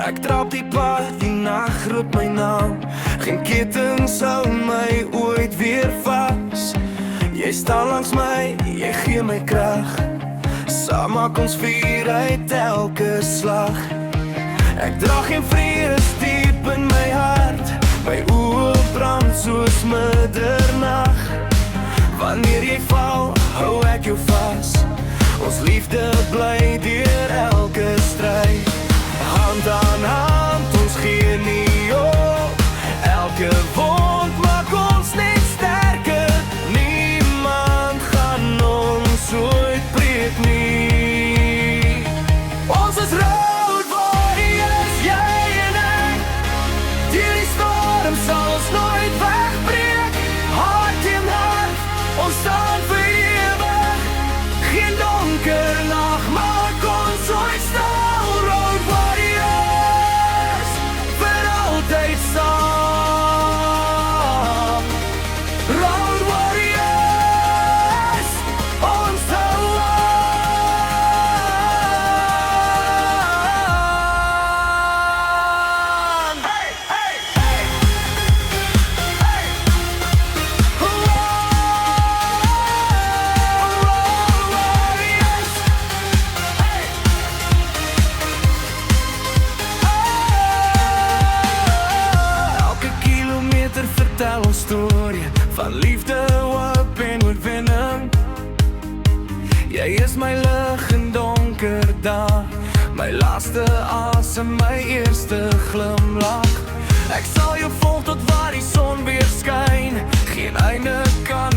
Ek trap die pad, die nag roep my naam. Geen ketens hou my ooit weer vas. Jy staan langs my, jy gee my krag. Saam maak ons vier uit elke slag. Ek dra geen vrees diep in my hart. My oë brand soos middernag. Wanneer jy val, hou ek jou vas. Ons liefde bly deur elke stryd. Hand aan hand, ons gee nie op. Elke wond maak ons net sterker. Niemand gaan ons ooit breek nie. Ons is road warriors, jy en ek. Deur die storm sal ons nooit wegbreek. Hart teen hart, ons staan vir ewig. Geen donker nag maak ons ooit stil. Road warriors, vir altyd saam. Road warriors, ons hou aan. Hey, hey, hey. Hey. Road warriors. Hey. Elke kilometer vertel ons storie van liefde, hoop en oorwinning. Jy is my lig in donker dae, my laaste asem, my eerste glimlach. Ek sal jou volg tot waar die son weer skyn. Geen einde kan